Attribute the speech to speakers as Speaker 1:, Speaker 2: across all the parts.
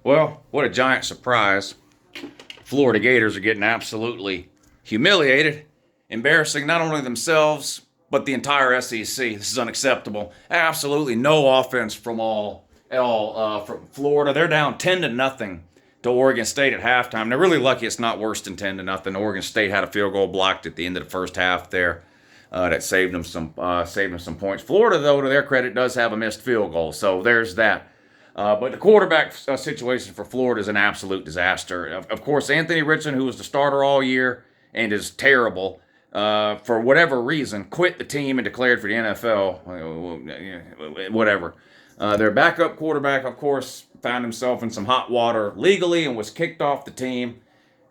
Speaker 1: Well, what a giant surprise. Florida Gators are getting absolutely humiliated, embarrassing not only themselves, but the entire SEC. This is unacceptable. Absolutely no offense from Florida. They're down 10-0 to Oregon State at halftime. They're really lucky it's not worse than 10-0. Oregon State had a field goal blocked at the end of the first half there. That saved them some points. Florida, though, to their credit, does have a missed field goal, so there's that. But the quarterback situation for Florida is an absolute disaster. Of course, Anthony Richardson, who was the starter all year and is terrible, for whatever reason, quit the team and declared for the NFL. Whatever. Their backup quarterback, of course, found himself in some hot water legally and was kicked off the team.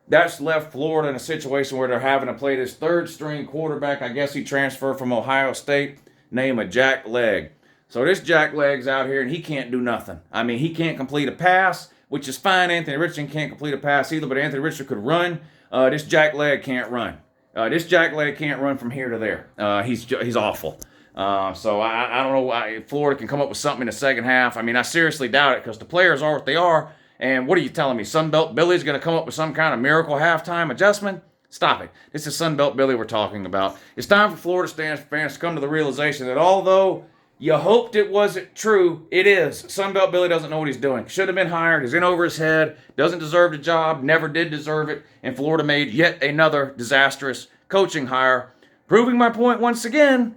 Speaker 1: That's left Florida in a situation where they're having to play this third string quarterback. I guess he transferred from Ohio State, name of Jack Legg. So this Jack Legg's out here and he can't do nothing. I mean, he can't complete a pass, which is fine. Anthony Richardson can't complete a pass either, but Anthony Richardson could run. This Jack Legg can't run. This Jack Legg can't run from here to there. He's awful. So I don't know why Florida can come up with something in the second half. I mean, I seriously doubt it because the players are what they are. And what are you telling me? Sunbelt Billy's going to come up with some kind of miracle halftime adjustment? Stop it. This is Sunbelt Billy we're talking about. It's time for Florida fans to come to the realization that although you hoped it wasn't true, it is. Sunbelt Billy doesn't know what he's doing. Should have been hired. He's in over his head. Doesn't deserve the job. Never did deserve it. And Florida made yet another disastrous coaching hire. Proving my point once again.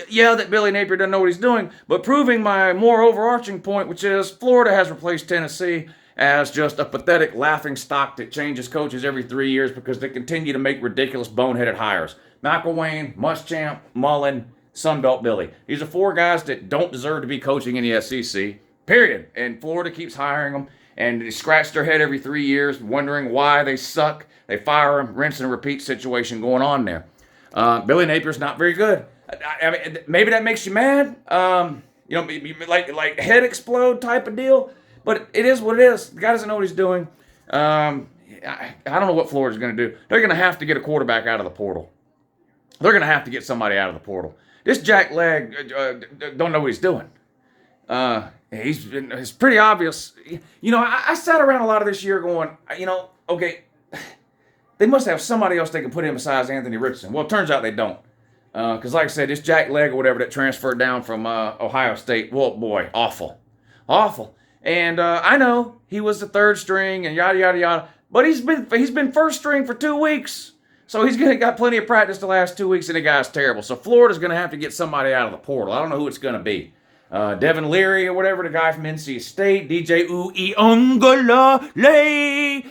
Speaker 1: Yeah, that Billy Napier doesn't know what he's doing. But proving my more overarching point, which is Florida has replaced Tennessee as just a pathetic laughing stock that changes coaches every 3 years because they continue to make ridiculous boneheaded hires. McElwain, Muschamp, Mullen, Sunbelt Billy. These are four guys that don't deserve to be coaching in the SEC, period. And Florida keeps hiring them, and they scratch their head every 3 years wondering why they suck. They fire them, rinse and repeat situation going on there. Billy Napier's not very good. I mean, maybe that makes you mad. Like head explode type of deal. But it is what it is. The guy doesn't know what he's doing. I don't know what Florida's going to do. They're going to have to get a quarterback out of the portal. They're going to have to get somebody out of the portal. This Jack Legg don't know what he's doing. It's pretty obvious. I sat around a lot of this year going, okay, they must have somebody else they can put in besides Anthony Richardson. Well, it turns out they don't. Because like I said, this Jack Legg or whatever that transferred down from Ohio State, well, boy, awful. And I know he was the third string and yada yada yada, but he's been first string for 2 weeks, so he's got plenty of practice the last 2 weeks, and the guy's terrible. So Florida's gonna have to get somebody out of the portal. I don't know who it's gonna be. Devin Leary or whatever, the guy from NC State, DJ Uiagalelei.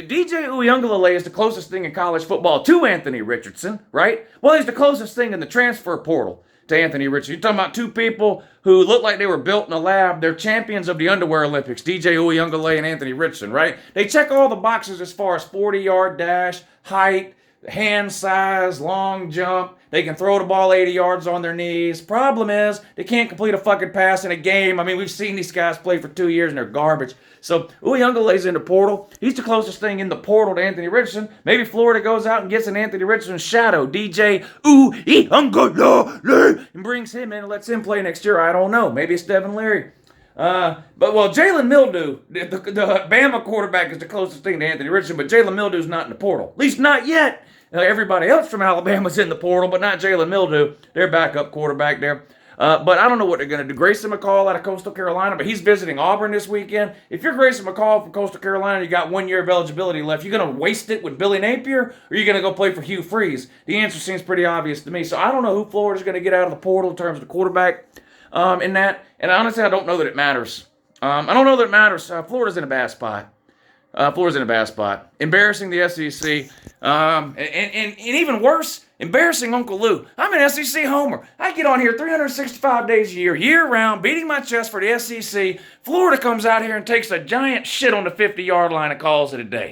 Speaker 1: DJ Uiagalelei is the closest thing in college football to Anthony Richardson, right? Well, he's the closest thing in the transfer portal to Anthony Richardson. You're talking about two people who look like they were built in a lab. They're champions of the underwear Olympics, DJ Uiagalelei and Anthony Richardson, right? They check all the boxes as far as 40-yard dash, height, hand size, long jump. They can throw the ball 80 yards on their knees. Problem is, they can't complete a fucking pass in a game. I mean, we've seen these guys play for 2 years and they're garbage. So, Uiagalelei's in the portal. He's the closest thing in the portal to Anthony Richardson. Maybe Florida goes out and gets an Anthony Richardson shadow, DJ Uiagalelei, and brings him in and lets him play next year. I don't know. Maybe it's Devin Leary. Jalen Mildew, the Bama quarterback, is the closest thing to Anthony Richardson, but Jalen Mildew's not in the portal. At least not yet. Everybody else from Alabama's in the portal, but not Jalen Mildew, their backup quarterback there. But I don't know what they're going to do. Grayson McCall out of Coastal Carolina, but he's visiting Auburn this weekend. If you're Grayson McCall from Coastal Carolina and you got 1 year of eligibility left, you going to waste it with Billy Napier, or are you going to go play for Hugh Freeze? The answer seems pretty obvious to me. So I don't know who Florida's going to get out of the portal in terms of the quarterback in that. And honestly, I don't know that it matters. Florida's in a bad spot. Embarrassing the SEC. And even worse, embarrassing Uncle Lou. I'm an SEC homer. I get on here 365 days a year, year-round, beating my chest for the SEC. Florida comes out here and takes a giant shit on the 50-yard line and calls it a day.